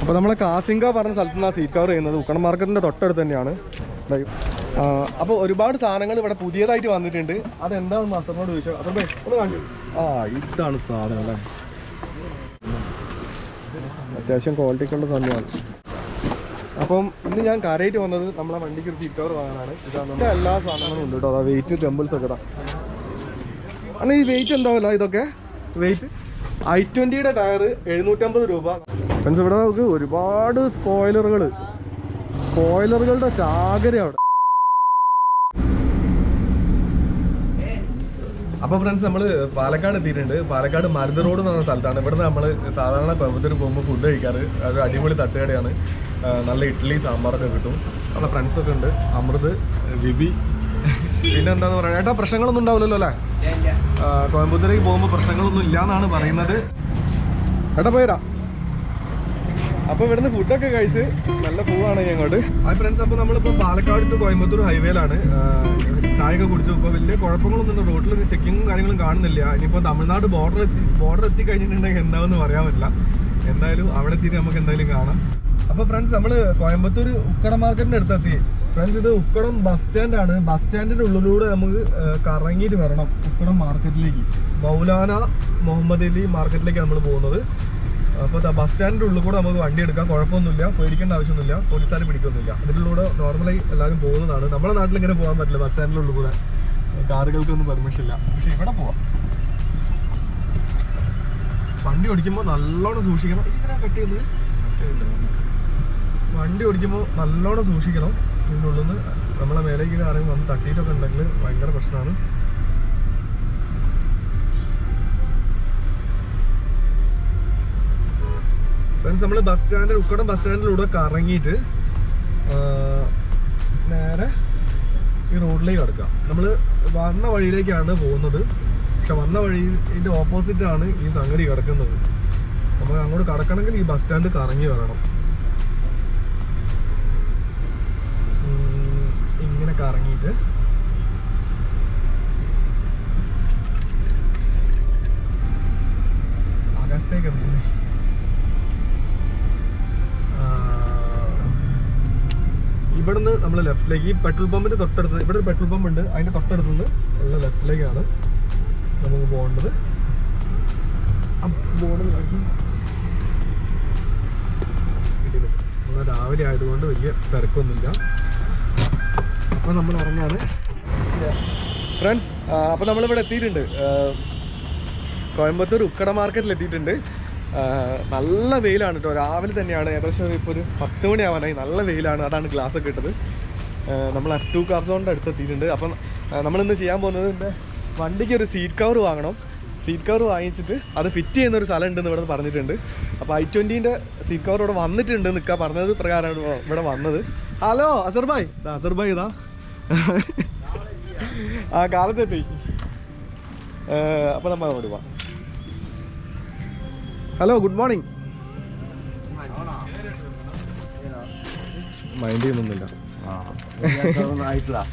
അപ്പോൾ നമ്മളെ കാസിങ്ക പറഞ്ഞ സ്ഥലത്ത് നിന്ന് സീറ്റ് കവർ ചെയ്യുന്നത് ഉക്കണം മാർക്കറ്റിൻ്റെ തൊട്ടടുത്ത് തന്നെയാണ്. അപ്പോൾ ഒരുപാട് സാധനങ്ങൾ ഇവിടെ പുതിയതായിട്ട് വന്നിട്ടുണ്ട്. അതെന്താണെന്ന് അസറിനോട് ചോദിച്ചോ. അസർ ഒന്ന് കാണിച്ചു. ഇതാണ് സാധനം അല്ലേ, അത്യാവശ്യം ക്വാളിറ്റിക്കുള്ള സാധനമാണ്. അപ്പം ഇന്ന് ഞാൻ കാര്യമായിട്ട് വന്നത് നമ്മളെ വണ്ടിക്ക് ഒരു സീറ്റ് കവർ വാങ്ങാനാണ്. ഇതാണ് എല്ലാ സാധനങ്ങളും ഉണ്ട് കേട്ടോ. അതാ വെയിറ്റ് ടെമ്പിൾസ് ഒക്കെ. അല്ല ഈ വെയിറ്റ് എന്താവില്ല ഇതൊക്കെ വെയിറ്റ്. i20യുടെ ടയർ 750 രൂപ. ഫ്രണ്ട്സ് ഇവിടെ നമുക്ക് ഒരുപാട് സ്പോയിലറുകളുടെ ചാകര അവിടെ. അപ്പോൾ ഫ്രണ്ട്സ് നമ്മൾ പാലക്കാട് എത്തിയിട്ടുണ്ട്. പാലക്കാട് മരുത് റോഡ് എന്ന് പറഞ്ഞ സ്ഥലത്താണ്. ഇവിടുന്ന് നമ്മൾ സാധാരണ കോയമ്പത്തൂർ പോകുമ്പോൾ ഫുഡ് കഴിക്കാറ്. ഒരു അടിപൊളി തട്ടുകടയാണ്. നല്ല ഇഡ്ഡലി സാമ്പാറൊക്കെ കിട്ടും. നമ്മുടെ ഫ്രണ്ട്സൊക്കെ ഉണ്ട്, അമൃത്, വിബി. പിന്നെ എന്താന്ന് പറയുക, ഏട്ടാ പ്രശ്നങ്ങളൊന്നും ഉണ്ടാവില്ലല്ലോ അല്ലേ? കോയമ്പത്തൂരേക്ക് പോകുമ്പോൾ പ്രശ്നങ്ങളൊന്നും ഇല്ല എന്നാണ് പറയുന്നത്. ഏട്ടാ പോയരാ. അപ്പോൾ ഇവിടുന്ന് ഫുഡൊക്കെ കഴിച്ച് നല്ല പോവാണ് അങ്ങോട്ട്. ഹായ് ഫ്രണ്ട്സ്, അപ്പോൾ നമ്മളിപ്പോൾ പാലക്കാട് ടു കോയമ്പത്തൂർ ഹൈവേയിലാണ്. ചായയൊക്കെ കുടിച്ചു. ഇപ്പോൾ വലിയ കുഴപ്പങ്ങളൊന്നും റോഡിൽ ചെക്കിങ്ങും കാര്യങ്ങളും കാണുന്നില്ല. ഇനിയിപ്പോൾ തമിഴ്നാട് ബോർഡർ എത്തിക്കഴിഞ്ഞിട്ടുണ്ടെങ്കിൽ എന്താണെന്ന് പറയാൻ പറ്റില്ല. എന്തായാലും അവിടെ എത്തിയിട്ട് നമുക്ക് എന്തായാലും കാണാം. അപ്പോൾ ഫ്രണ്ട്സ് നമ്മൾ കോയമ്പത്തൂർ ഉക്കടം മാർക്കറ്റിൻ്റെ അടുത്തെത്തി. ഫ്രണ്ട്സ് ഇത് ഉക്കടം ബസ് സ്റ്റാൻഡാണ്. ബസ് സ്റ്റാൻഡിൻ്റെ ഉള്ളിലൂടെ നമുക്ക് കറങ്ങിയിട്ട് വരണം ഉക്കടം മാർക്കറ്റിലേക്ക്. മൗലാന മുഹമ്മദ് അലി മാർക്കറ്റിലേക്ക് നമ്മൾ പോകുന്നത്. അപ്പോൾ ബസ് സ്റ്റാൻഡിൻ്റെ ഉള്ളിൽ കൂടെ നമുക്ക് വണ്ടി എടുക്കാം, കുഴപ്പമൊന്നുമില്ല, പേടിക്കേണ്ട ആവശ്യമൊന്നുമില്ല, പോലീസുകാർ പിടിക്കൊന്നുമില്ല. അതിനുള്ളിലൂടെ നോർമലായി എല്ലാവരും പോകുന്നതാണ്. നമ്മുടെ നാട്ടിൽ ഇങ്ങനെ പോകാൻ പറ്റില്ല, ബസ് സ്റ്റാൻഡിൻ്റെ ഉള്ളിൽ കൂടെ കാറുകൾക്കൊന്നും പെർമിഷൻ ഇല്ല. പക്ഷെ ഇവിടെ പോവാം. വണ്ടി ഓടിക്കുമ്പോൾ നല്ലോണം സൂക്ഷിക്കണം. ഇതിനാ കട്ട് ചെയ്യുന്നത്. വണ്ടി ഓടിക്കുമ്പോൾ നല്ലോണം സൂക്ഷിക്കണം. ഇതിൻ്റെ ഉള്ളിൽ നിന്ന് നമ്മളെ മേലേക്ക് ആരെങ്കിലും വന്ന് തട്ടിയിട്ടൊക്കെ ഉണ്ടെങ്കിൽ ഭയങ്കര പ്രശ്നമാണ്. ഫ്രണ്ട്സ് നമ്മൾ ഉക്കടം ബസ് സ്റ്റാൻഡിലൂടെ കറങ്ങിയിട്ട് നേരെ ഈ റോഡിലേക്ക് കിടക്കാം. നമ്മൾ വന്ന വഴിയിലേക്കാണ് പോകുന്നത്. പക്ഷെ വന്ന വഴിൻ്റെ ഓപ്പോസിറ്റാണ് ഈ സംഗതി കിടക്കുന്നത്. നമുക്ക് അങ്ങോട്ട് കടക്കണമെങ്കിൽ ഈ ബസ് സ്റ്റാൻഡ് കറങ്ങി വരണം. ഇങ്ങനെ കറങ്ങിയിട്ട് ആകാശത്തേക്ക് ഇറങ്ങുന്നത്. ഇവിടുന്ന് നമ്മൾ ലെഫ്റ്റിലേക്ക്, ഈ പെട്രോൾ പമ്പിന്റെ തൊട്ടടുത്ത്, ഇവിടെ ഒരു പെട്രോൾ പമ്പ് ഉണ്ട്, അതിന്റെ തൊട്ടടുത്ത് നിന്ന് ഉള്ള ലെഫ്റ്റിലേക്കാണ് നമുക്ക് പോകേണ്ടത്. രാവിലെ ആയതുകൊണ്ട് വലിയ തിരക്കൊന്നുമില്ല. അപ്പോൾ നമ്മൾ ഇറങ്ങാണ് ഫ്രണ്ട്സ്. അപ്പോൾ നമ്മളിവിടെ എത്തിയിട്ടുണ്ട്, കോയമ്പത്തൂർ ഉക്കട മാർക്കറ്റിൽ എത്തിയിട്ടുണ്ട്. നല്ല വെയിലാണ് കേട്ടോ. രാവിലെ തന്നെയാണ്, ഏകദേശം ഇപ്പോൾ ഒരു 10 മണി ആവാനായി. നല്ല വെയിലാണ്, അതാണ് ഗ്ലാസ് ഒക്കെ ഇട്ടത്. നമ്മൾ F2 കാർസോണിൻ്റെ അടുത്ത് എത്തിയിട്ടുണ്ട്. അപ്പം നമ്മളിന്ന് ചെയ്യാൻ പോകുന്നത് എൻ്റെ വണ്ടിക്ക് ഒരു സീറ്റ് കവർ വാങ്ങണം. സീറ്റ് കവർ വാങ്ങിച്ചിട്ട് അത് ഫിറ്റ് ചെയ്യുന്നൊരു സ്ഥലം ഉണ്ടെന്ന് ഇവിടെ പറഞ്ഞിട്ടുണ്ട്. അപ്പോൾ i20ൻ്റെ സീറ്റ് കവർ ഇവിടെ വന്നിട്ടുണ്ട്. നിൽക്കുക പറഞ്ഞത് പ്രകാരമാണ് ഇവിടെ വന്നത്. ഹലോ അസർ ഭായ് ഇതാ ആ കാലത്തെത്തി. അപ്പോൾ നമ്മൾ അങ്ങോട്ട് പോവാം. Hello, good morning. മൈൻഡ് ചെയ്യുന്നൊന്നുമില്ല.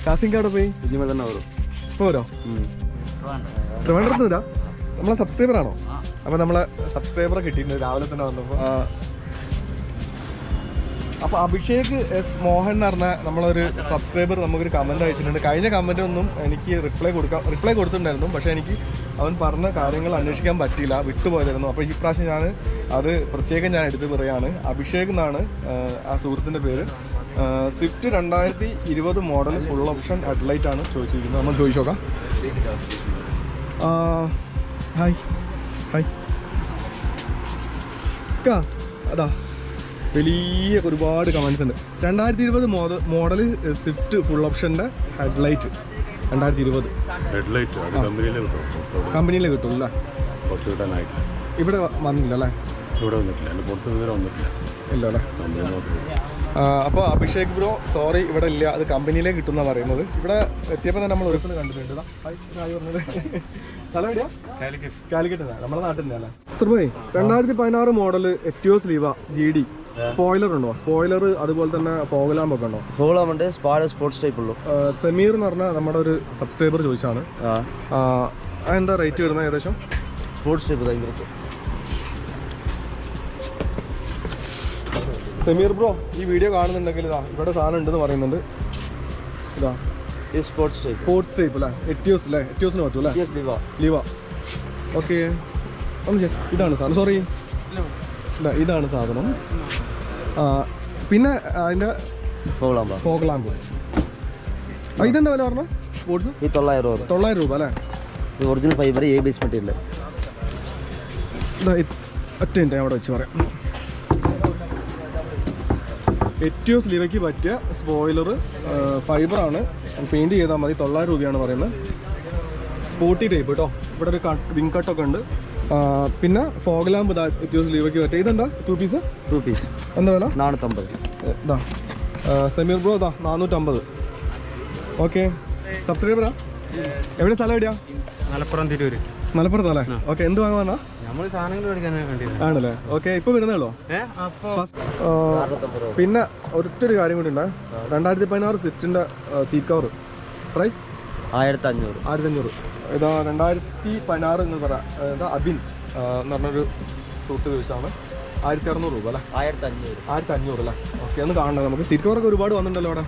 കാസിങ്കാടെ പോയി പോരോ? ട്രിവാൻഡ്രത്ത് വരാ. നമ്മളെ സബ്സ്ക്രൈബർ ആണോ? അപ്പോൾ നമ്മളെ സബ്സ്ക്രൈബറെ കിട്ടിയിട്ടുണ്ട് രാവിലെ തന്നെ വന്നപ്പോൾ. അപ്പോൾ അഭിഷേക് എസ് മോഹൻ എന്ന് പറഞ്ഞ നമ്മളൊരു സബ്സ്ക്രൈബർ നമുക്കൊരു കമൻറ്റ് അയച്ചിട്ടുണ്ട്. കഴിഞ്ഞ കമൻറ്റ് ഒന്നും എനിക്ക് റിപ്ലൈ കൊടുത്തിട്ടുണ്ടായിരുന്നു. പക്ഷേ എനിക്ക് അവൻ പറഞ്ഞ കാര്യങ്ങൾ അന്വേഷിക്കാൻ പറ്റിയില്ല, വിട്ടുപോയതായിരുന്നു. അപ്പോൾ ഈ പ്രാവശ്യം ഞാൻ അത് പ്രത്യേകം ഞാൻ എടുത്ത് പറയുകയാണ്. അഭിഷേക് എന്നാണ് ആ സുഹൃത്തിൻ്റെ പേര്. Swift 2020 model full option headlight ആണ് ചോദിച്ചിരിക്കുന്നത്. നമ്മൾ ചോദിച്ചു നോക്കാം. ഹായ് അതാ വലിയ ഒരുപാട് കമൻസ് ഉണ്ട്. 2020 മോഡൽ സ്വിഫ്റ്റ് ഫുൾ ഓപ്ഷൻ്റെ ഹെഡ്ലൈറ്റ് 2020 കമ്പനിയിൽ കിട്ടും അല്ലേ? ഇവിടെ വന്നില്ല അല്ലേ? ഇല്ല അല്ലേ? അപ്പോൾ അഭിഷേക് ബ്രോ സോറി, ഇവിടെ ഇല്ല, അത് കമ്പനിയിലേ കിട്ടുന്ന പറയുന്നത്. ഇവിടെ എത്തിയപ്പോൾ തന്നെ നമ്മൾ ഒരിക്കലും കണ്ടിട്ടുണ്ട്. പറഞ്ഞത് സ്ഥലം എവിടെയാ? കാലിക്കറ്റ്. നമ്മുടെ നാട്ടിൽ തന്നെ അല്ലേ? സർ ഭായ് 2016 model Etios Liva GD spoiler ഉണ്ടോ? സ്പോയിലർ അതുപോലെ തന്നെ ഫോഗ് ലാമ്പ് ഒക്കെ ഉണ്ടോ? ഫോഗ് ലാമ്പ് ഉണ്ട്, സ്പോർട്സ് ടൈപ്പ് ഉള്ളൂ. സമീർ എന്ന് പറഞ്ഞാൽ നമ്മുടെ ഒരു സബ്സ്ക്രൈബർ ചോദിച്ചാണ്. എന്താ റേറ്റ് വരുന്നത് ഏകദേശം? സ്പോർട്സ് ടൈപ്പ് ഭയങ്കര സമീർ ബ്രോ ഈ വീഡിയോ കാണുന്നുണ്ടെങ്കിൽ ഇതാ ഇവിടെ സാധനം ഉണ്ടെന്ന് പറയുന്നുണ്ട്. ഇതാ സ്പോർട്സ് ടൈപ്പ്. സ്പോർട്സ് ടൈപ്പ് അല്ലേ? എറ്റിയോസ് അല്ലേ? എറ്റിയോസിന് പറ്റും അല്ലേ? ലീവ. ഓക്കെ, ഇതാണ് സാധനം. സോറി, ഇതാണ് സാധനം. പിന്നെ അതിൻ്റെ ഫോഗ്ലാമ്പ്. ഇതെന്താ വില പറഞ്ഞത്? സ്പോർട്സ് 900 രൂപ അല്ലേ? Original fibre, A base material. ഒറ്റ മിനിറ്റ് അവിടെ വെച്ച് പറയാം. എറ്റിയോസ് ലിവയ്ക്ക് പറ്റിയ സ്പോയിലർ ഫൈബറാണ്. പെയിൻറ്റ് ചെയ്താൽ മതി. 900 രൂപയാണ് പറയുന്നത്. സ്പോർട്ടി ടൈപ്പ് കേട്ടോ. ഇവിടെ ഒരു വിങ് കട്ടൊക്കെ ഉണ്ട്. പിന്നെ ഫോഗ് ലാമ്പ് ഇതാ എറ്റിയോസ് ലിവയ്ക്ക് പറ്റിയ. ഇതെന്താ 2 പീസ്? എന്താ വില? 450. ഇതാ സമീർ ബ്രോ ഇതാ 450. ഓക്കെ, സബ്സ്ക്രൈബറാ? എവിടെ സ്ഥലം എവിടെയാ? മലപ്പുറം തിരൂര്. മലപ്പുറത്തല്ലേ? ഓക്കെ, എന്ത് വാങ്ങാനാ? നമ്മൾ സാധനങ്ങൾ മേടിക്കാൻ വേണ്ടി ആണല്ലേ? ഓക്കെ, ഇപ്പൊ വരുന്നേളോ? പിന്നെ ഒരൊറ്റൊരു കാര്യം കൂടി ഉണ്ട്. 2016 സ്വിഫ്റ്റിന്റെ സീറ്റ് കവർ പ്രൈസ് 1500. ഇതാ 2016 എന്ന് പറയാം. ഇതാ അബിൻ എന്ന് പറഞ്ഞൊരു സൂട്ട് ചോദിച്ചാണ്. 1600 രൂപ അല്ലേ? 1500 അല്ലേ? ഓക്കെ, ഒന്ന് കാണണം നമുക്ക്. സീറ്റ് കവറൊക്കെ ഒരുപാട് വന്നിട്ടുണ്ടല്ലോ അവിടെ.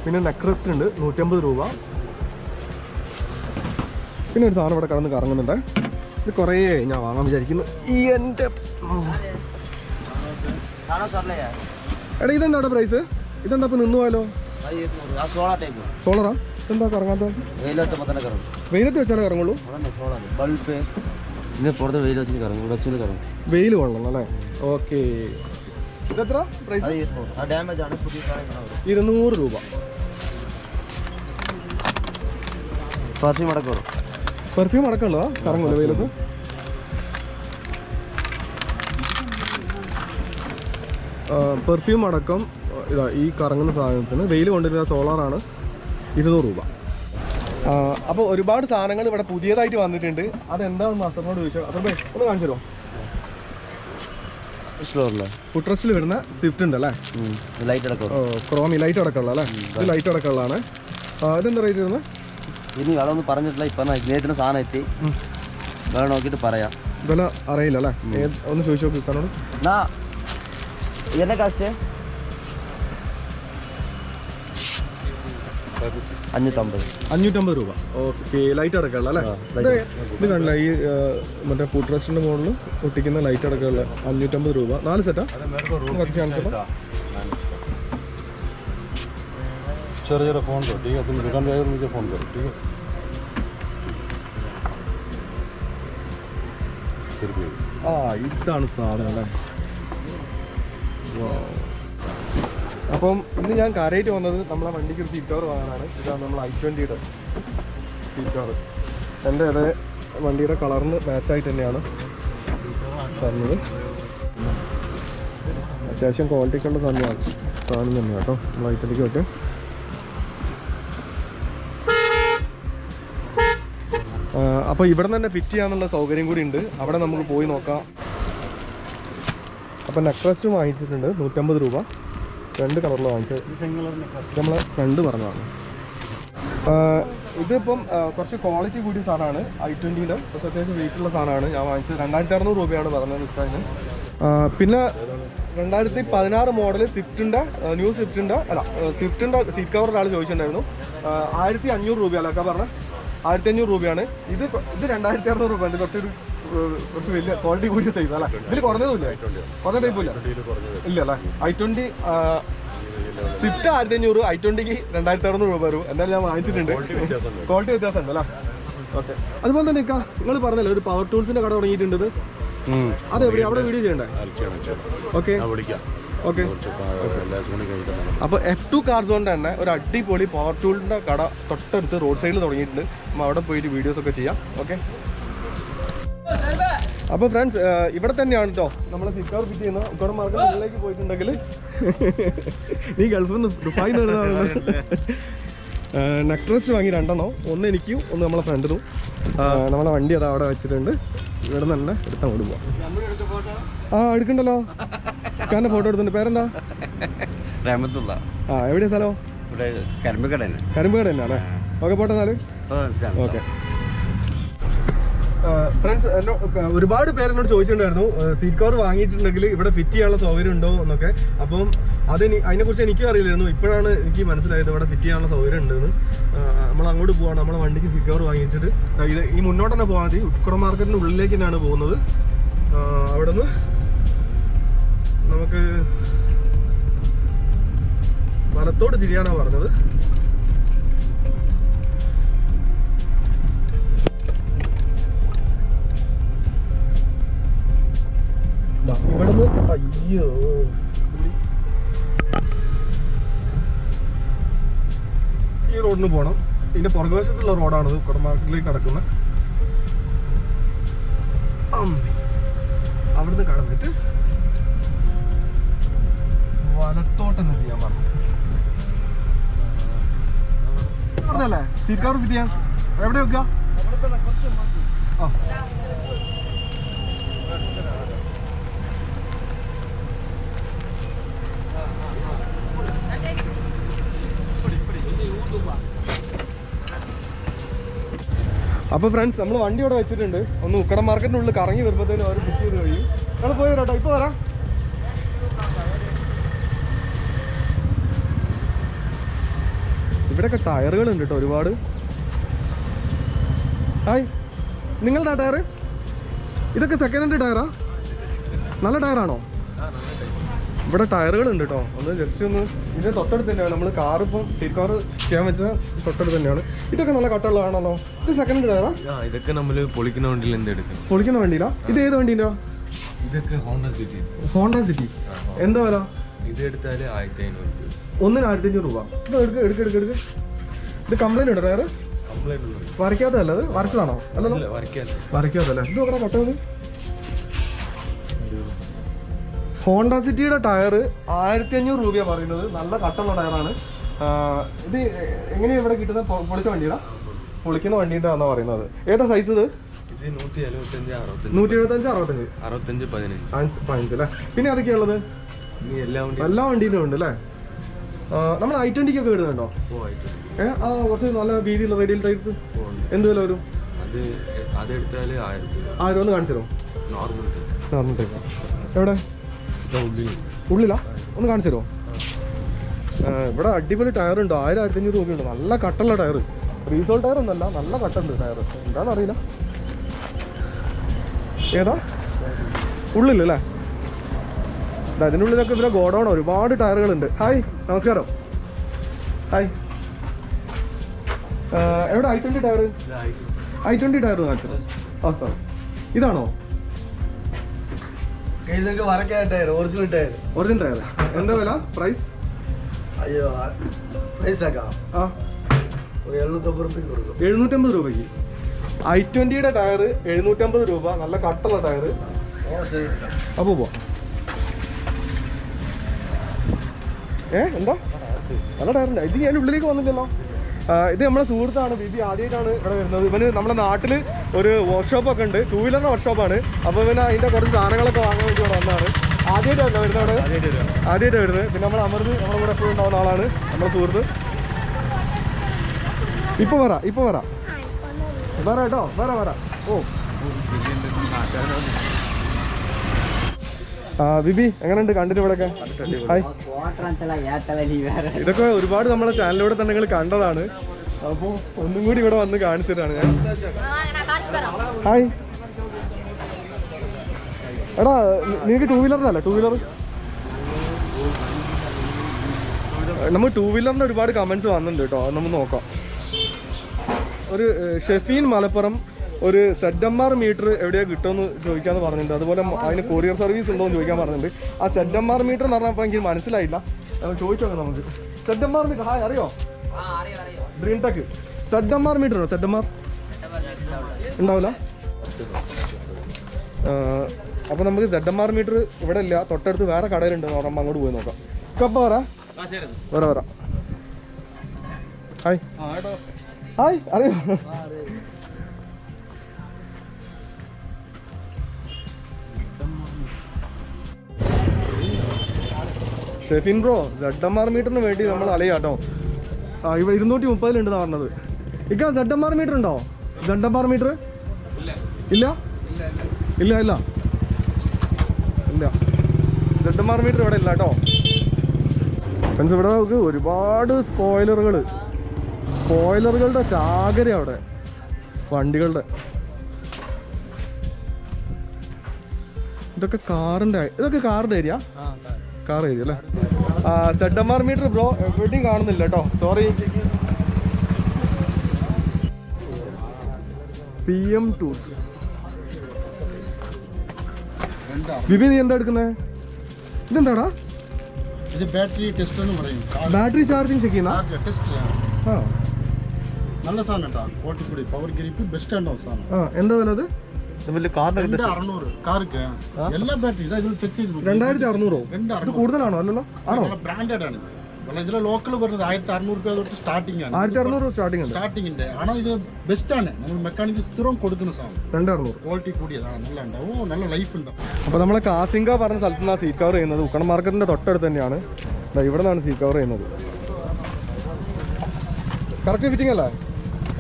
പിന്നെ നെക്രസ്റ്റ് ഉണ്ട് 150 രൂപ. പിന്നെ ഒരു സാധനം ഇവിടെ കടന്ന് കറങ്ങുന്നുണ്ട്. ഇത് കുറേ ഞാൻ വാങ്ങാൻ വിചാരിക്കുന്നു. ഈ എൻ്റെ എടാ ഇതെന്താ അവിടെ പ്രൈസ്? ഇതെന്താ ഇപ്പം നിന്നു പോയാലോ? സോളറാ? ഇതെന്താ കറങ്ങാത്ത? വെയിലത്ത് വെച്ചാലേ കറങ്ങുള്ളൂ? വെയിൽ കൊള്ളണം അല്ലേ? ഓക്കെ, ഇതെത്ര പ്രൈസ്? 200 രൂപ. പെർഫ്യൂം അടക്കമുള്ളതാ? കറങ്ങൂല വെയിലത്ത്? പെർഫ്യൂം അടക്കം ഇതാ ഈ കറങ്ങുന്ന സാധനത്തിന് വെയിൽ കൊണ്ടുവരുന്ന സോളാറാണ് 200 രൂപ. അപ്പോൾ ഒരുപാട് സാധനങ്ങൾ ഇവിടെ പുതിയതായിട്ട് വന്നിട്ടുണ്ട്. അതെന്താണെന്ന് അസറിനോട് ചോദിച്ചാൽ അസർ ഒന്ന് കാണിച്ചു തരുമോ? ഫുഡ് ട്രസ്റ്റിൽ വരുന്ന സ്വിഫ്റ്റ് ഉണ്ട് അല്ലേ? ക്രോമി ലൈറ്റ് അടക്കമുള്ള അല്ലേ? ഇത് ലൈറ്റ് അടക്കമുള്ളതാണ്. ഇതെന്താ റേറ്റ് വരുന്നത്? ഇനി അതൊന്നും പറഞ്ഞിട്ടില്ല. ഇപ്പം ഇദ്ദേഹത്തിന് സാധനം എത്തി, വില നോക്കിയിട്ട് പറയാം. വില അറിയില്ല അല്ലേ? ഒന്ന് ചോദിച്ചു നോക്കി കാണോട്. എന്നെ കാസ്റ്റ് 550 രൂപ. ഓക്കെ, ലൈറ്റ് അടക്കമുള്ള അല്ലേ? ഇത് കണ്ടില്ല, ഈ മറ്റേ ഫുഡ് ട്രസ്റ്റിന്റെ മുകളിൽ ഒട്ടിക്കുന്ന ലൈറ്റ് അടക്കമുള്ള 550 രൂപ. 4 സെറ്റാ? ചെറിയ ഫോൺ करो, ठीक है? तुम दुकान पे आए और मुझे फ़ोन करो, ठीक है? फिर भी ഇതാണ് സാധനം അല്ലേ? അപ്പം ഇന്ന് ഞാൻ കാര്യമായിട്ട് വന്നത് നമ്മളെ വണ്ടിക്ക് ഒരു സീറ്റ് കവർ വാങ്ങാനാണ്. ഇതാണ് നമ്മൾ i20യുടെ സീറ്റ് കവർ. എൻ്റെ അതേ വണ്ടിയുടെ കളറിന് മാച്ചായിട്ട് തന്നെയാണ് തന്നത്. അത്യാവശ്യം ക്വാളിറ്റിക്കുള്ള സാധനം തന്നെയാണ് കേട്ടോ നമ്മൾ i20ക്ക് പറ്റും. അപ്പോൾ ഇവിടെ തന്നെ ഫിറ്റ് ചെയ്യാനുള്ള സൗകര്യം കൂടി ഉണ്ട്. അവിടെ നമുക്ക് പോയി നോക്കാം. അപ്പോൾ നെക്ലസ് വാങ്ങിച്ചിട്ടുണ്ട് 150 രൂപ. 2 കളറിൽ വാങ്ങിച്ചത്. നമ്മളെ ഫ്രണ്ട് പറഞ്ഞതാണ്. ഇതിപ്പം കുറച്ച് ക്വാളിറ്റി കൂടിയ സാധനമാണ്. i20യുടെ കുറച്ച് അത്യാവശ്യം വെയിറ്റുള്ള സാധനമാണ് ഞാൻ വാങ്ങിച്ചത്. 2600 രൂപയാണ് പറഞ്ഞത് നിൽക്കാൻ. പിന്നെ 2016 മോഡൽ സ്വിഫ്റ്റിൻ്റെ ന്യൂ സ്വിഫ്റ്റിൻ്റെ സ്വിഫ്റ്റിൻ്റെ സീറ്റ് കവർ ഒരാൾ ചോദിച്ചിട്ടുണ്ടായിരുന്നു. 1500 രൂപയല്ല ഒക്കെ പറഞ്ഞത്. 1500 രൂപയാണ്. ഇത് 2600 രൂപ. ഇത് കുറച്ച് വലിയ ക്വാളിറ്റി കൂടിയ സൈസ് അല്ലേ? ഇതിൽ കുറഞ്ഞതുമില്ല, കുറഞ്ഞ ടൈപ്പില്ല ഇല്ല അല്ലേ? i20 സ്വിഫ്റ്റ് 1500, i20ക്ക് 2600 രൂപ വരും. എന്തായാലും ഞാൻ വാങ്ങിച്ചിട്ടുണ്ട്. ക്വാളിറ്റി വ്യത്യാസമുണ്ട് അല്ലേ? ഓക്കെ, അതുപോലെ തന്നെ നിങ്ങൾ പറഞ്ഞല്ലോ ഒരു പവർ ടൂൾസിന്റെ കട തുടങ്ങിയിട്ടുണ്ട്. അതെവിടെ? അവിടെ വീഡിയോ ചെയ്യണ്ടേ? Okay okay. അപ്പോൾ F2 കാർ സോണിൻ്റെ തന്നെ ഒരു അടിപൊളി പവർ ടൂളിൻ്റെ കട തൊട്ടടുത്ത് റോഡ് സൈഡിൽ തുടങ്ങിയിട്ടുണ്ട്. നമ്മൾ അവിടെ പോയിട്ട് വീഡിയോസൊക്കെ ചെയ്യാം. ഓക്കെ, അപ്പോൾ ഫ്രണ്ട്സ് ഇവിടെ തന്നെയാണ് കേട്ടോ നമ്മൾ സീറ്റ് കവർ ഫിറ്റ് ചെയ്യുന്നത്. ഇവിടെ മാർക്കറ്റിലേക്ക് പോയിട്ടുണ്ടെങ്കിൽ നീ ഗൾഫിൽ നിന്ന് ദുബായിൽ നിന്ന് നെക്ലസ് വാങ്ങി 2 ഒന്ന് എനിക്കും ഒന്ന് നമ്മളെ ഫ്രണ്ടിനും. നമ്മളെ വണ്ടി അതാ അവിടെ വെച്ചിട്ടുണ്ട്. ഇവിടെ നിന്ന് തന്നെ എടുത്തങ്ങോട്ട് പോവാം. എടുക്കണ്ടല്ലോ, കാരണം ഫോട്ടോ എടുത്തിട്ടുണ്ട്. പേരെന്താ? എവിടെയാ സ്ഥലം? കരിമ്പുകട തന്നെയാണേ. ഓക്കെ, പോട്ടെ എന്നാല്. ഓക്കെ. ഫ്രണ്ട്സ് ഒരുപാട് പേര് എന്നോട് ചോദിച്ചിട്ടുണ്ടായിരുന്നു സീറ്റ് കവർ വാങ്ങിയിട്ടുണ്ടെങ്കിൽ ഇവിടെ ഫിറ്റ് ചെയ്യാനുള്ള സൗകര്യം ഉണ്ടോ എന്നൊക്കെ. അപ്പം അതിനെക്കുറിച്ച് എനിക്കും അറിയില്ലായിരുന്നു. ഇപ്പോഴാണ് എനിക്ക് മനസ്സിലായത് ഇവിടെ ഫിറ്റ് ചെയ്യാനുള്ള സൗകര്യം ഉണ്ടെന്ന്. നമ്മൾ അങ്ങോട്ട് പോവാണ്. നമ്മളെ വണ്ടിക്ക് സീറ്റ് കവർ വാങ്ങിച്ചിട്ട് ഇത് ഈ മുന്നോട്ട് തന്നെ പോകാൻ മതി. ഉക്കട മാർക്കറ്റിൻ്റെ ഉള്ളിലേക്ക് തന്നെയാണ് പോകുന്നത്. അവിടെ നിന്ന് നമുക്ക് വലത്തോട് തിരിയാനാണ് പറഞ്ഞത്. ഇവിടുന്ന് അയ്യോ ഈ റോഡിന് പോകണം. ഇതിന്റെ പുറകുവശത്തുള്ള റോഡാണത്, ഉക്കട മാർക്കറ്റിലേക്ക് കിടക്കുന്നത്. അവിടുന്ന് കടന്നിട്ട് വലത്തോട്ടെന്ന് ചെയ്യാൻ പറഞ്ഞു. പറഞ്ഞല്ലേ സീറ്റ് കവർ ഫിറ്റ് ചെയ്യാൻ എവിടെ വെക്കുക? ആ അപ്പോൾ ഫ്രണ്ട്സ് നമ്മൾ വണ്ടി ഇവിടെ വെച്ചിട്ടുണ്ട്. ഒന്ന് ഉക്കട മാർക്കറ്റിൻ്റെ ഉള്ളിൽ കറങ്ങി വരുമ്പോഴത്തേനും അവർ ബുക്ക് ചെയ്ത് കഴിയും. നമ്മൾ പോയി വരാട്ടോ, ഇപ്പോൾ വരാം. ഇവിടെയൊക്കെ ടയറുകളുണ്ട് കേട്ടോ ഒരുപാട്. ഹായ്, നിങ്ങളുടെ ടയർ ഇതൊക്കെ സെക്കൻഡ് ഹാൻഡ് ടയറാ? നല്ല ടയറാണോ? ഇവിടെ ടയറുകളുണ്ട് കേട്ടോ. ഒന്ന് ജസ്റ്റ് ഒന്ന് ഇതിൻ്റെ തൊട്ടടുത്ത് തന്നെയാണ് നമ്മൾ കാർ ഇപ്പം സീറ്റ് കാർ ചെയ്യാൻ വെച്ച തൊട്ടടുത്ത് തന്നെയാണ്. ഇതൊക്കെ നല്ല കട്ടുള്ളതാണല്ലോ. ഇത് സെക്കൻഡ് ഹാൻഡ് ടയറാ? ഇതൊക്കെ നമ്മൾ പൊളിക്കുന്ന വണ്ടിയിൽ എന്തെടുക്കും? പൊളിക്കുന്ന വണ്ടിയിലാ? ഇത് ഏത് വണ്ടീൻ്റെ? ഇതൊക്കെ ഹോണ്ട സിറ്റി. ഹോണ്ട സിറ്റി എന്താ വില? ഇത് എടുത്താൽ 1500 രൂപ. ഒന്നിന് 1500 രൂപ. ഇത് എടുക്ക്. ഇത് കംപ്ലൈൻറ്റ് ഉണ്ടോ ടയർ? കംപ്ലൈൻറ്റ് വരയ്ക്കാത്തതല്ല, അത് വരച്ചതാണോ? അല്ലല്ലോ, വരയ്ക്കാത്തല്ലേ. ഇത് നോക്കണം കട്ടത്. ഹോണ്ട സിറ്റിയുടെ ടയർ 1500 രൂപയാണ് പറയുന്നത്. നല്ല കട്ടുള്ള ടയറാണ്. ഇത് എങ്ങനെയാണ് ഇവിടെ കിട്ടുന്നത്? പൊളിച്ച വണ്ടിയുടെ പൊളിക്കുന്ന വണ്ടിയുടെ ആണെന്നാണ് പറയുന്നത്. ഏതാ സൈസ് ഇത്? 175, 175, 65, 15 അല്ലേ? പിന്നെ അതൊക്കെയുള്ളത് എല്ലാ വണ്ടിയിലും ഉണ്ട് അല്ലേ? നമ്മൾ i20 വരുന്നുണ്ടോ? കുറച്ച് നല്ല വീതിയുള്ള റേഡിയൽ ടൈപ്പ് എന്ത് വില വരും? അതെടുത്താൽ 1000 ഒന്ന് കാണിച്ചു തരുമോ? നോർമൽ ടൈപ്പ് എവിടെ? ഉള്ളിലാ? ഒന്ന് കാണിച്ചു തരുമോ? ഇവിടെ അടിപൊളി ടയറുണ്ട്. 1000, 1500 രൂപയുണ്ട്. നല്ല കട്ടുള്ള ടയർ. റീസോൾ ടയർ ഒന്നല്ല, നല്ല കട്ടുണ്ട് ടയർ. എന്താണെന്നറിയില്ല. ഏതാ? ഉള്ളിലല്ലേ? അതിനുള്ളിലൊക്കെ ഇതിലെ ഗോഡൗൺ ഒരുപാട് ടയറുകളുണ്ട്. ഹായ്, നമസ്കാരം. ഹായ്, എവിടെ i20 ടയർ? i20 ടയർ കാണിച്ചത്? ആ സാർ, ഇതാണോ? Original tyre. Original tyre. എന്താ വില? പ്രൈസ്? അയ്യോ, പ്രൈസ് ആക്കാം. ആ, 750 രൂപയ്ക്ക് i20യുടെ ടയർ 750 രൂപ. നല്ല കട്ടുള്ള ടയർ. അപ്പോൾ പോവാം. എന്താ നല്ല ടയറുണ്ട്. ഇത് ഞാൻ ഉള്ളിലേക്ക് വന്നില്ലല്ലോ. ഇത് നമ്മുടെ സുഹൃത്താണ് ബിബി. ആദ്യമായിട്ടാണ് ഇവിടെ വരുന്നത്. ഇവന് നമ്മുടെ നാട്ടിൽ ഒരു വർക്ക്ഷോപ്പൊക്കെ ഉണ്ട്, 2 വീലറിൻ്റെ വർക്ക്ഷോപ്പാണ്. അപ്പോൾ ഇവന് അതിൻ്റെ കുറച്ച് സാധനങ്ങളൊക്കെ വാങ്ങാൻ വേണ്ടി ഇവിടെ വന്നതാണ്. ആദ്യമായിട്ടല്ല വരുന്നത്, ആദ്യമായിട്ടാണ് വരുന്നത്. പിന്നെ നമ്മൾ അമൃത് നമ്മുടെ കൂടെ എപ്പോഴും ഉണ്ടാവുന്ന ആളാണ് നമ്മുടെ സുഹൃത്ത്. ഇപ്പോൾ വരാം കേട്ടോ, വരാം. ഓ ബിബി എങ്ങനെയുണ്ട് കണ്ടിട്ട് ഇവിടെയൊക്കെ? ഹായ്, ഇതൊക്കെ ഒരുപാട് നമ്മളെ ചാനലിലൂടെ തന്നെ നിങ്ങൾ കണ്ടതാണ്. അപ്പോൾ ഒന്നും കൂടി ഇവിടെ വന്ന് കാണിച്ചിട്ടാണ് ഞാൻ. ഹായ്, എടാ നിങ്ങൾക്ക് 2 വീലറിനല്ലേ? 2 വീലർ നമ്മൾ 2 വീലറിന് ഒരുപാട് കമൻസ് വന്നിട്ടുണ്ട് കേട്ടോ. അത് നമുക്ക് നോക്കാം. ഒരു ഷെഫീൻ മലപ്പുറം ഒരു ZMR മീറ്റർ എവിടെയാണ് കിട്ടുമെന്ന് ചോദിക്കാമെന്ന് പറഞ്ഞിട്ടുണ്ട്. അതുപോലെ അതിന് കൊറിയർ സർവീസ് ഉണ്ടോ എന്ന് ചോദിക്കാൻ പറഞ്ഞിട്ടുണ്ട്. ആ ZMR മീറ്റർ എന്ന് പറഞ്ഞപ്പോൾ എനിക്ക് മനസ്സിലായില്ല. ചോദിച്ചോ നമുക്ക്. ZMR മീറ്റർ ഹായ് അറിയോ? ഡ്രീം ടെക് ZMR മീറ്റർ ഉണ്ടോ? ZMR ഉണ്ടാവില്ല. അപ്പോൾ നമുക്ക് ZMR മീറ്റർ ഇവിടെ ഇല്ല, തൊട്ടടുത്ത് വേറെ കടയിലുണ്ട്. നമ്മൾ അങ്ങോട്ട് പോയി നോക്കാം. കപ്പ വരാം. ഹായ് അറിയോ? ഷെഫിൻ ബ്രോ, ZMR മീറ്ററിന് വേണ്ടി നമ്മൾ അലയാട്ടോ. ഇവിടെ 230 പറഞ്ഞത്. ഇക്ക ZMR മീറ്റർ ഉണ്ടോ? ZMR മീറ്റർ ഇല്ല ഇല്ല ഇല്ല ഇല്ല ZMR മീറ്റർ ഇവിടെ ഇല്ല കേട്ടോ ഫ്രണ്ട്സ്. ഇവിടെ നമുക്ക് ഒരുപാട് സ്പോയിലറുകളുടെ ചാകര അവിടെ വണ്ടികളുടെ. ഇതൊക്കെ കാറിൻ്റെ ഏരിയ അല്ലേ? ZMR മീറ്റർ ബ്രോ എവിടെയും കാണുന്നില്ല കേട്ടോ, സോറി. PM tools. ബിബി നീ എന്താ എടുക്കുന്നത്? ഇതെന്താടാ? ഇത് ബാറ്ററി ടെസ്റ്റ് എന്ന് പറയും. ബാറ്ററി ചാർജിങ് ചെക്ക് ചെയ്യുന്ന നല്ല സാധനം കേട്ടോ, ക്വാളിറ്റി കൂടി പവർ ഗ്രിപ്പ് ബെസ്റ്റ് ഉണ്ടാവും സാധനം. എന്താ വില അത്? 2600 കാർക്ക് എല്ലാ ബാറ്ററി ഇതാ ഇതിൽ ചെക്ക് ചെയ്ത് 2600. ഇത് കൂടുതലാണോ? അല്ലല്ലോ, ആണോ? ബ്രാൻഡഡ് ആണ്. ഇതിലെ ലോക്കൽ വരുന്നത് 1600 രൂപ തൊട്ട് സ്റ്റാർട്ടിംഗ് ആണ്. 1600 സ്റ്റാർട്ടിങ്ങിന്റെ ആണ്. ഇത് ബെസ്റ്റ് ആണ്, നമ്മൾ മെക്കാനിക്ക് സ്ഥിരം കൊടുക്കുന്ന സാധനം. 2600 ക്വാളിറ്റി കൂടിയതാണ്, നല്ല ഉണ്ടാവും, നല്ല ലൈഫ് ഉണ്ടാവും. അപ്പോൾ നമ്മളെ കാസിങ്ക പറഞ്ഞ സ്ഥലത്ത് നിന്നാണ് സീറ്റ് കവർ ചെയ്യുന്നത്. ഉക്കണം മാർക്കറ്റിന്റെ തൊട്ടടുത്ത് തന്നെയാണ്. ഇവിടെ നിന്നാണ് സീറ്റ് കവർ ചെയ്യുന്നത്. കറക്റ്റ് ഫിറ്റിംഗ് അല്ലേ?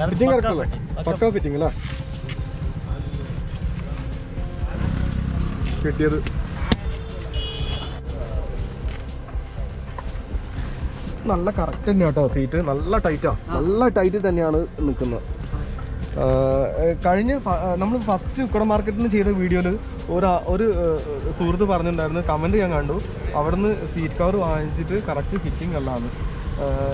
ഫിറ്റിംഗ് കറക്റ്റ് അല്ലേ? പക്ക ഫിറ്റിംഗ് അല്ലേ? കിട്ടിയത് നല്ല കറക്റ്റ് തന്നെയാണ് കേട്ടോ. സീറ്റ് നല്ല ടൈറ്റിൽ തന്നെയാണ് നിൽക്കുന്നത്. കഴിഞ്ഞ നമ്മൾ ഫസ്റ്റ് ഉക്കട മാർക്കറ്റിൽ നിന്ന് ചെയ്ത വീഡിയോയിൽ ഒരു സുഹൃത്ത് പറഞ്ഞിട്ടുണ്ടായിരുന്നു, കമൻറ്റ് ഞാൻ കണ്ടു, അവിടുന്ന് സീറ്റ് കവർ വാങ്ങിച്ചിട്ട് കറക്റ്റ് ഫിറ്റിംഗ് അല്ലാന്ന്.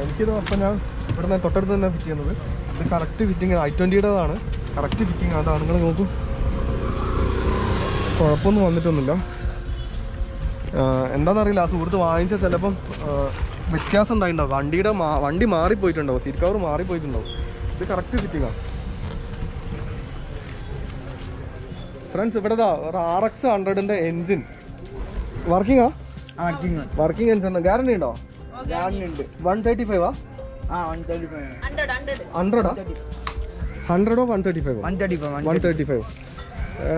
എനിക്കിത് അപ്പം ഞാൻ ഇവിടെ നിന്ന് തൊട്ടടുത്ത് തന്നെ ഫിറ്റ് ചെയ്യുന്നത്. ഇത് കറക്റ്റ് ഫിറ്റിംഗ് i20യുടേതാണ്, കറക്റ്റ് ഫിറ്റിംഗ്. അതാണ് നിങ്ങൾ നോക്കൂ, കുഴപ്പമൊന്നും വന്നിട്ടൊന്നുമില്ല. എന്താണെന്നറിയില്ല, ആ സുഹൃത്ത് വാങ്ങിച്ചാൽ ചിലപ്പം വ്യത്യാസം ഉണ്ടായിട്ടുണ്ടാവും. വണ്ടി മാറിപ്പോയിട്ടുണ്ടാവും, സീറ്റ് കവർ മാറിപ്പോയിട്ടുണ്ടാവും. ഇത് കറക്റ്റ് ഫിറ്റിംഗാണ് ഫ്രണ്ട്സ്. ഇവിടെ ഒരു RX 100ന്റെ എൻജിൻ വർക്കിംഗ് എൻജിൻ. ഗ്യാരണ്ടി ഉണ്ടോ? 135 100 135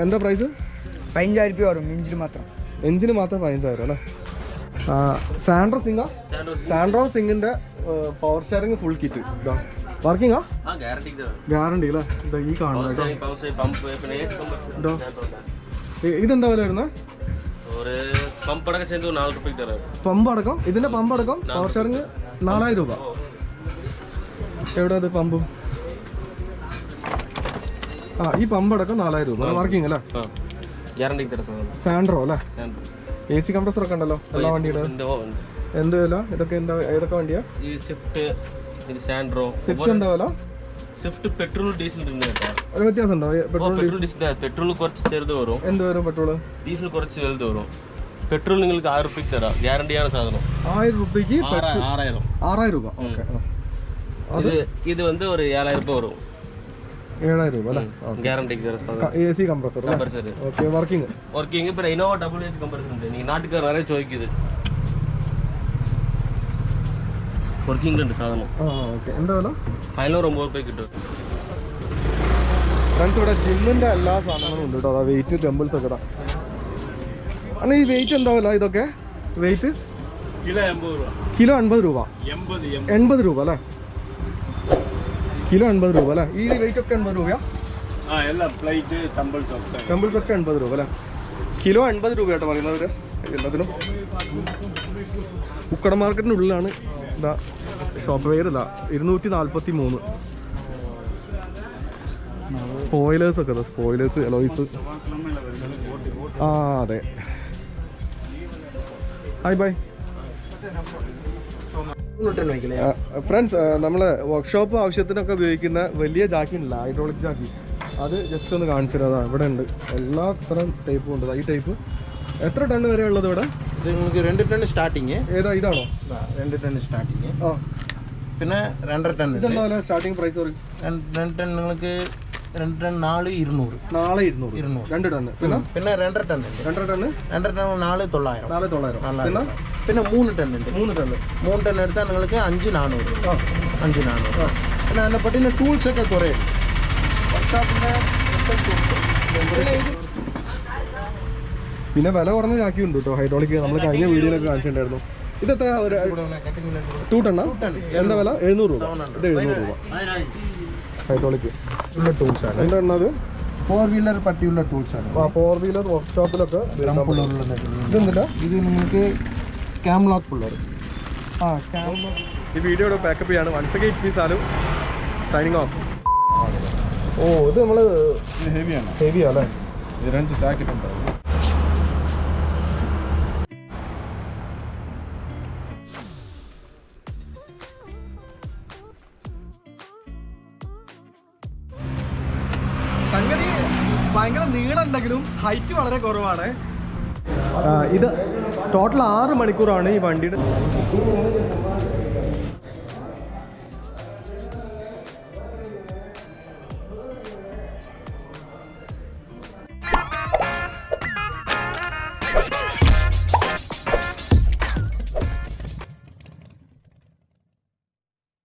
എന്താ പ്രൈസ്? 15,000 രൂപ വരും എഞ്ചിന് മാത്രം 15,000 അല്ലേ? സാൻഡ്രോ സിംഗിന്റെ power steering full kit working guarantee അല്ലേ? ഈ കാണുന്നത് ഇതെന്താ വില വരുന്നത്? പമ്പ് അടക്കം, ഇതിന്റെ പമ്പ് അടക്കം പവർ സ്റ്റിയറിംഗ് 4000 രൂപ. എവിടെ അത് പമ്പ്? ഈ പമ്പ് അടക്കം 4000 രൂപ. വർക്കിംഗ് അല്ലേ? സാൻഡ്രോ അല്ലേ? AC കംപ്രസർ ഒക്കെ ഉണ്ടല്ലോ എല്ലാ വണ്ടിയുടെ. എന്ത് വില? ഏതൊക്കെ വണ്ടിയാ? സ്വിഫ്റ്റ് എന്താ വില? സ്വിഫ്റ്റ് പെട്രോൾ ഡീസൽ ഒരു വ്യത്യാസം ഉണ്ടോ? പെട്രോൾ കുറച്ച് ചെറുത് വരും. എന്ത് വരും പെട്രോൾ? ഡീസൽ കുറച്ച് വലുത് വരും. പെട്രോൾ നിങ്ങൾക്ക് 1000 രൂപയ്ക്ക് തരാം, ഗ്യാരണ്ടിയാണ് സാധനം. 1000 രൂപയ്ക്ക് 6000 രൂപ. ഇത് വന്ന് ഒരു 7000 രൂപ വരും. 7000 രൂപ അല്ലേ? Guarantee AC compressor. Okay. Working இப்போ இனோவா டபுள் AC கம்ப்ரஸர் ഉണ്ട്. நீங்க நாட்டுக்கார நிறைய ചോദിക്കുന്നത് വർക്കിംഗ് ഉണ്ട് സാധനം. ഓക്കെ. എന്താ വില? 509 രൂപ കിട്ടും. ഫ്രണ്ട്സ് ഇവിടെ ജിമ്മിന്റെ എല്ലാ സാധനങ്ങളും ഉണ്ട് കേട്ടോ. അതാ വെയിറ്റ് ടെമ്പിൾസ് ഒക്കെ. അല്ല ഈ വെയിറ്റ് എന്താ വില? ഇതൊക്കെ വെയിറ്റ് കിലോ 80 രൂപ. 80 രൂപ അല്ലേ? കിലോ 80 രൂപ അല്ലേ? ഈ വെയിറ്റ് ഒക്കെ 80 രൂപയാ? ടെമ്പിൾസ് ഒക്കെ 80 രൂപ അല്ലേ? കിലോ 80 രൂപ കേട്ടോ പറയുന്നവര് എല്ലാത്തിനും. ഉക്കട മാർക്കറ്റിൻ്റെ ഉള്ളിലാണ്. ഇതാ ഷോപ്പ് വെയർ ഇതാ 243. സ്പോയിലേഴ്സ് ഒക്കെ, സ്പോയിലേഴ്സ്, എലോയ്സ്. അതെ. Hi bye friends. നമ്മള് വർക്ക്ഷോപ്പ് ആവശ്യത്തിനൊക്കെ ഉപയോഗിക്കുന്ന വലിയ ജാക്കി ഉണ്ടല്ലോ, ഹൈഡ്രോളിക് ജാക്കി, അത് ജസ്റ്റ് ഒന്ന് കാണിച്ചു തരാം. ഇവിടെ ഉണ്ട് എല്ലാ തരം ടൈപ്പും ഉണ്ട്. ഈ ടൈപ്പ് എത്ര ടൺ വരെ ഉള്ളത് ഇവിടെ? നിങ്ങൾക്ക് 2 ടൺ സ്റ്റാർട്ടിങ്. ഏതാ? ഇതാണോ? 2 ടൺ സ്റ്റാർട്ടിങ്. പിന്നെ 2.5 ടൺ. ഇതെന്താ സ്റ്റാർട്ടിങ് പ്രൈസ്? 2 ടൺ നിങ്ങൾക്ക് 2 ടൺ 4,200. 200. 2 ടൺ. പിന്നെ 2.5 ടൺ. 2.5 ടൺ. 2.5 ടൺ 4,900. 4,900. പിന്നെ 3 ടൺ ഉണ്ട്. 3 ടൺ എടുത്താൽ നിങ്ങൾക്ക് 5,400. 5,400. പിന്നെ അതിനെ പറ്റിയ ടൂൾസ് ഒക്കെ കുറേ. പിന്നെ വില കുറഞ്ഞ ചാക്കി ഉണ്ട് കേട്ടോ, ഹൈഡ്രോളിക്. നമ്മൾ കഴിഞ്ഞ വീഡിയോയിലൊക്കെ കാണിച്ചിട്ടുണ്ടായിരുന്നു. ഇതെത്ര? 2 ടണ്ണാ? എന്താ വില? 700 രൂപ. ഇത് 700 രൂപ ഹൈഡ്രോളിക്. ടൂൾസ് ആണ്. എന്താ? ഫോർ വീലർ പറ്റിയുള്ള ടൂൾസ് ആണ് 4-വീലർ വർക്ക്ഷോപ്പിലൊക്കെ ഇതെന്താ ഇത് നിങ്ങൾക്ക് ക്യാം ലോക്ക് പുള്ളർ ആ ക്യാം ഈ വീഡിയോ ഇവിടെ പാക്കപ്പ് ചെയ്യാണ്. Once again it's Salu signing off. ഓ ഇത് നമ്മൾ ഹെവിയാണ് ഹെവിയാ അല്ലേ? ഇത് 2 സാക്കറ്റ് ഉണ്ടാവും. സംഗതി ഭയങ്കര നീളമുണ്ടെങ്കിലും ഹൈറ്റ് വളരെ കുറവാണ്. ഇത് ടോട്ടൽ 6 മണിക്കൂറാണ് ഈ വണ്ടിയുടെ.